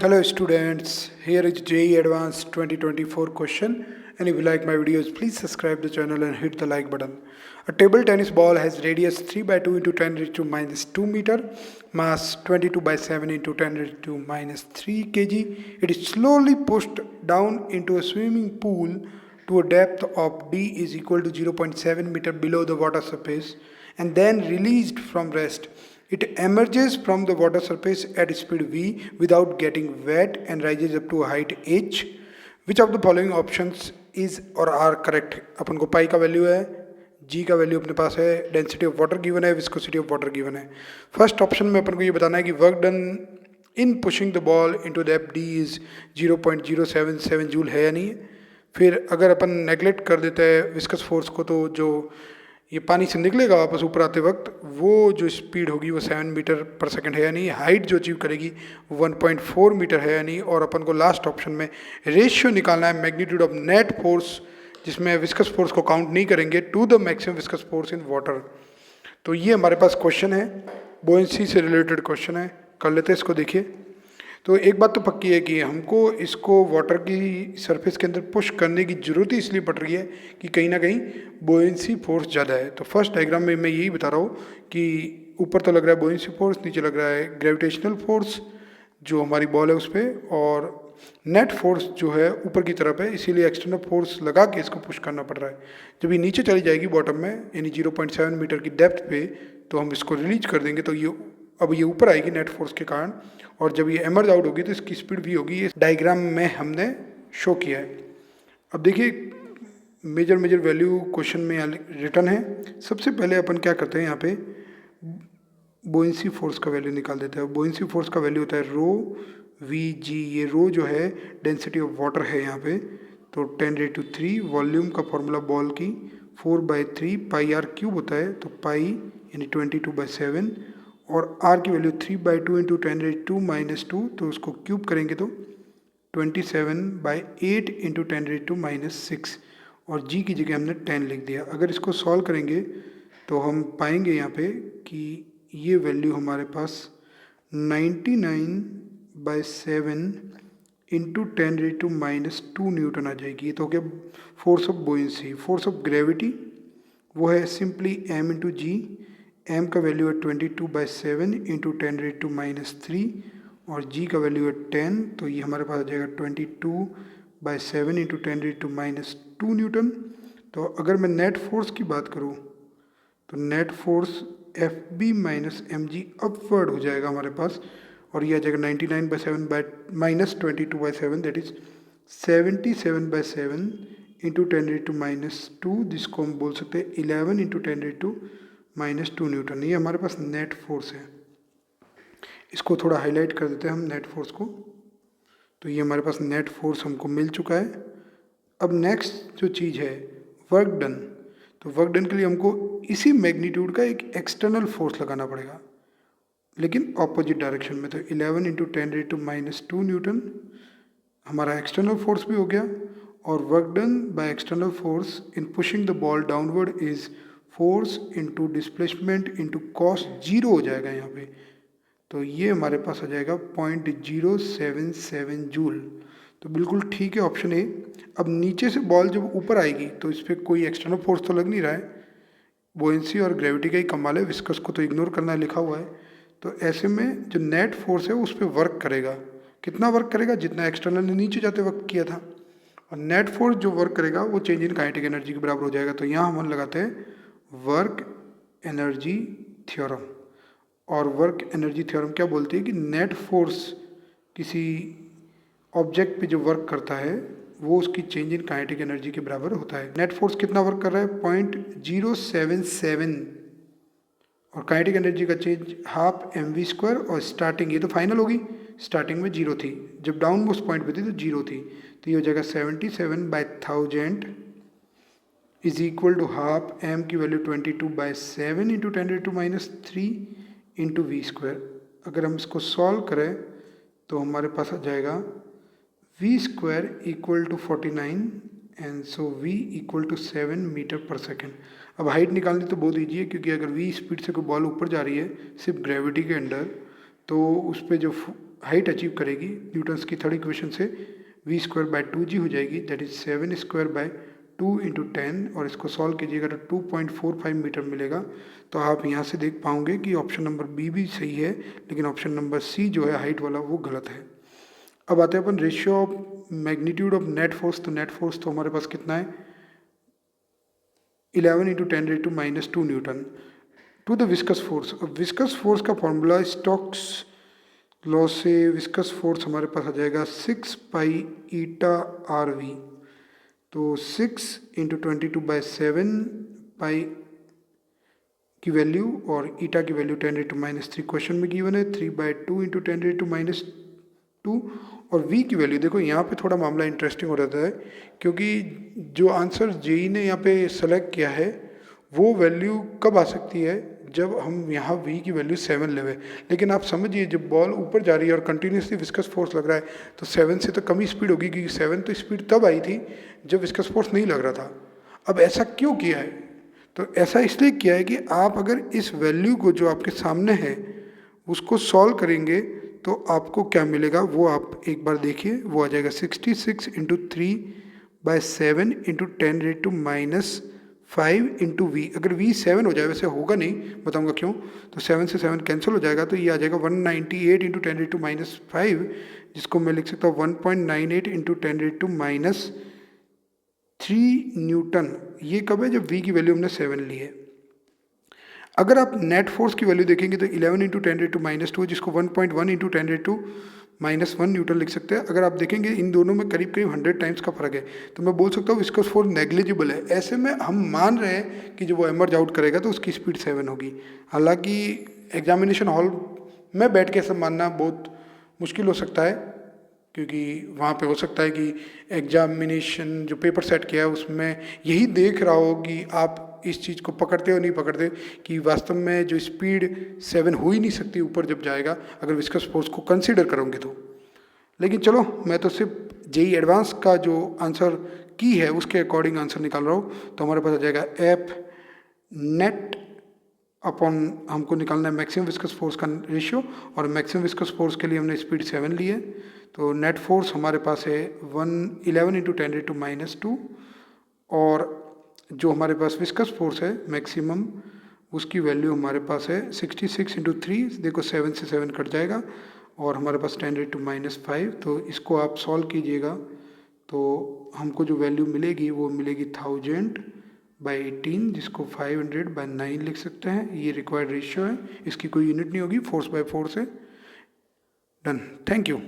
Hello students, here is JEE Advanced 2024 question, and if you like my videos, please subscribe the channel and hit the like button. A table tennis ball has radius 3 by 2 into 10 raised to minus 2 meter, mass 22 by 7 into 10 raised to minus 3 kg. It is slowly pushed down into a swimming pool to a depth of d is equal to 0.7 meter below the water surface and then released from rest. It emerges from the water surface at speed v without getting wet and rises up to a height h. Which of the following options is or are correct? अपन को पाई का value है, जी का value अपने पास है, density of water given है, viscosity of water given है. First option में अपन को ये बताना है कि work done in pushing the ball into depth D is 0.077 joule है या नहीं है. फिर अगर अपन नेगलेक्ट कर देते हैं विस्कस फोर्स को, तो जो ये पानी से निकलेगा वापस ऊपर आते वक्त, वो जो स्पीड होगी वो 7 मीटर पर सेकंड है या नहीं. हाइट जो अचीव करेगी 1.4 मीटर है या नहीं. और अपन को लास्ट ऑप्शन में रेशियो निकालना है मैग्नीट्यूड ऑफ नेट फोर्स, जिसमें विस्कस फोर्स को काउंट नहीं करेंगे, to the maximum viscous force in water. तो ये हमारे पास क्वेश्चन है, बुओयेंसी से रिलेटेड क्वेश्चन है. कर लेते हैं इसको. देखिए, तो एक बात तो पक्की है कि हमको इसको वाटर की सरफेस के अंदर पुश करने की ज़रूरत ही इसलिए पड़ रही है कि कहीं ना कहीं बुओयेंसी फोर्स ज़्यादा है. तो फर्स्ट डायग्राम में मैं यही बता रहा हूँ कि ऊपर तो लग रहा है बुओयेंसी फोर्स, नीचे लग रहा है ग्रेविटेशनल फोर्स जो हमारी बॉल है उस पर, और नेट फोर्स जो है ऊपर की तरफ है, इसीलिए एक्सटर्नल फोर्स लगा के इसको पुश करना पड़ रहा है. जब ये नीचे चली जाएगी बॉटम में, यानी 0.7 मीटर की डेप्थ पे, तो हम इसको रिलीज कर देंगे. तो ये ऊपर आएगी नेट फोर्स के कारण, और जब ये एमर्ज आउट होगी तो इसकी स्पीड भी होगी. ये डायग्राम में हमने शो किया है. अब देखिए, मेजर वैल्यू क्वेश्चन में रिटर्न है. सबसे पहले अपन क्या करते हैं, यहाँ पे बुओयेंसी फोर्स का वैल्यू निकाल देते हैं. बुओयेंसी फोर्स का वैल्यू होता है रो वी जी. ये रो जो है डेंसिटी ऑफ वाटर है यहाँ पे, तो 10⁻³ वॉल्यूम का फॉर्मूला बॉल की 4/3 पाई आर क्यूब होता है, तो पाई यानी 22/7, और r की वैल्यू 3/2 इंटू 10⁻⁻², तो उसको क्यूब करेंगे तो 27/8 इंटू 10⁻⁻6, और g की जगह हमने 10 लिख दिया. अगर इसको सॉल्व करेंगे तो हम पाएंगे यहाँ पे कि ये वैल्यू हमारे पास 99/7 इंटू 10⁻² न्यूटन आ जाएगी. तो क्या force of buoyancy. Force of gravity वो है simply m into G. m का वैल्यू है 22/7 इंटू 10⁻³ और g का वैल्यू है 10, तो ये हमारे पास आ जाएगा 22/7 इंटू 10⁻² न्यूटन. तो अगर मैं नेट फोर्स की बात करूँ तो net force Fb minus mg upward हो जाएगा हमारे पास, और ये आ जाएगा 99/7 माइनस 22/7, दैट इज 77/7 इंटू 10⁻², जिसको हम बोल सकते हैं 11 इंटू 10⁻² न्यूटन. ये हमारे पास नेट फोर्स है. इसको थोड़ा हाईलाइट कर देते हैं हम नेट फोर्स को. तो ये हमारे पास नेट फोर्स हमको मिल चुका है. अब नेक्स्ट जो चीज़ है वर्क डन. तो वर्क डन के लिए हमको इसी मैग्नीट्यूड का एक एक्सटर्नल फोर्स लगाना पड़ेगा, लेकिन ऑपोजिट डायरेक्शन में. तो 11 इंटू 10⁻² न्यूटन हमारा एक्सटर्नल फोर्स भी हो गया, और work done by external force in pushing the ball downward is force into displacement into cos 0 हो जाएगा यहाँ पे. तो ये हमारे पास आ जाएगा 0.077 जूल. तो बिल्कुल ठीक है ऑप्शन ए. अब नीचे से बॉल जब ऊपर आएगी तो इस पर कोई एक्सटर्नल फोर्स तो लग नहीं रहा है. बुओयेंसी और ग्रेविटी का ही कमाल है, विस्कस को तो इग्नोर करना है, लिखा हुआ है. तो ऐसे में जो नेट फोर्स है उस पर वर्क करेगा. कितना वर्क करेगा? जितना एक्सटर्नल ने नीचे जाते वक्त किया था. और नेट फोर्स जो वर्क करेगा वो चेंज इन काइनेटिक एनर्जी के बराबर हो जाएगा. तो यहाँ हम लगाते हैं वर्क एनर्जी थ्योरम. और वर्क एनर्जी थ्योरम क्या बोलती है कि नेट फोर्स किसी ऑब्जेक्ट पे जो वर्क करता है वो उसकी चेंज इन काइनेटिक एनर्जी के बराबर होता है. नेट फोर्स कितना वर्क कर रहा है? 0.077, और काइनेटिक एनर्जी का चेंज हाफ mv². और स्टार्टिंग, ये तो फाइनल होगी, स्टार्टिंग में 0 थी, जब डाउन मोस्ट पॉइंट पे थी तो 0 थी. तो ये हो जाएगा 77/1000 is equal to half m की वैल्यू 22/7 इंटू 10⁻³ इंटू v². अगर हम इसको सॉल्व करें तो हमारे पास आ जाएगा v² equal to 49 and so v equal to 7 metre per second. अब हाइट निकालनी तो बहुत ईजी है, क्योंकि अगर v स्पीड से कोई बॉल ऊपर जा रही है सिर्फ ग्रेविटी के अंडर, तो उस पर जो हाइट अचीव करेगी न्यूटन्स की थर्ड इक्वेशन से, वी स्क्वायर बाय 2g हो जाएगी, that is 7 square by 2 into 10, और इसको सॉल्व कीजिएगा तो 2.45 मीटर मिलेगा। तो आप यहाँ से देख पाओगे कि ऑप्शन नंबर बी भी सही है, लेकिन ऑप्शन नंबर सी जो है हाइट वाला वो गलत है। अब आते हैं अपन ratio of magnitude of net force. तो नेट फोर्स तो हमारे पास कितना है, 11 into 10⁻²⁰ newton to the viscous force. अब विस्कस फोर्स का फॉर्मूला स्टोक्स लॉ से विस्कस फोर्स हमारे पास आ जाएगा 6 पाई ईटा आर वी। तो 6 इंटू 22/7 पाई की वैल्यू और ईटा की वैल्यू 10⁻³ क्वेश्चन में गिवन है, 3/2 इंटू 10⁻², और v की वैल्यू देखो यहाँ पे थोड़ा मामला इंटरेस्टिंग हो जाता है, क्योंकि जो आंसर जेई ने यहाँ पे सेलेक्ट किया है वो वैल्यू कब आ सकती है, जब हम यहाँ v की वैल्यू 7 लेवे। लेकिन आप समझिए जब बॉल ऊपर जा रही है और कंटिन्यूसली विस्कस फोर्स लग रहा है तो 7 से तो कम ही स्पीड होगी, क्योंकि 7 तो स्पीड तब आई थी जब विस्कस फोर्स नहीं लग रहा था। अब ऐसा क्यों किया है, तो ऐसा इसलिए किया है कि आप अगर इस वैल्यू को जो आपके सामने है उसको सॉल्व करेंगे तो आपको क्या मिलेगा वो आप एक बार देखिए, वो आ जाएगा 66 इंटू 3/7 इंटू 10⁻⁵ इंटू वी। अगर वी 7 हो जाए, वैसे होगा नहीं, बताऊंगा क्यों, तो 7 से 7 कैंसिल हो जाएगा, तो ये आ जाएगा 198 इंटू 10⁻⁵, जिसको मैं लिख सकता हूँ 1.98 इंटू 10⁻³ न्यूटन। ये कब है, जब वी की वैल्यू हमने 7 ली है। अगर आप नेट फोर्स की वैल्यू देखेंगे तो 11 इंटू 10⁻², जिसको 1.1 इंटू 10⁻⁻1 न्यूटन लिख सकते हैं। अगर आप देखेंगे इन दोनों में करीब करीब 100 टाइम्स का फर्क है, तो मैं बोल सकता हूँ विस्कस फोर्स नेग्लिजिबल है। ऐसे में हम मान रहे हैं कि जब वो एमर्ज आउट करेगा तो उसकी स्पीड 7 होगी। हालांकि एग्जामिनेशन हॉल में बैठ के ऐसा मानना बहुत मुश्किल हो सकता है, क्योंकि वहाँ पे हो सकता है कि एग्जामिनेशन जो पेपर सेट किया है उसमें यही देख रहा हो कि आप इस चीज़ को पकड़ते हो नहीं पकड़ते, कि वास्तव में जो स्पीड 7 हो ही नहीं सकती ऊपर जब जाएगा अगर विस्कस फोर्स को कंसीडर करोगे तो। लेकिन चलो, मैं तो सिर्फ जेई एडवांस का जो आंसर की है उसके अकॉर्डिंग आंसर निकाल रहा हूँ। तो हमारे पास आ जाएगा एफ नेट अपॉन, हमको निकालना है मैक्सिमम विस्कस फोर्स का रेशियो, और मैक्सिमम विस्कस फोर्स के लिए हमने स्पीड 7 ली है। तो नेट फोर्स हमारे पास है 11 इंटू 10⁻², और जो हमारे पास विस्कस फोर्स है मैक्सिमम उसकी वैल्यू हमारे पास है 66 इंटू 3, देखो 7 से 7 कट जाएगा, और हमारे पास 10⁻⁵। तो इसको आप सॉल्व कीजिएगा तो हमको जो वैल्यू मिलेगी वो मिलेगी 1000/18, जिसको 500/9 लिख सकते हैं। ये रिक्वायर्ड रेशियो है, इसकी कोई यूनिट नहीं होगी, फोर्स बाय फोर्स है। Done, thank you.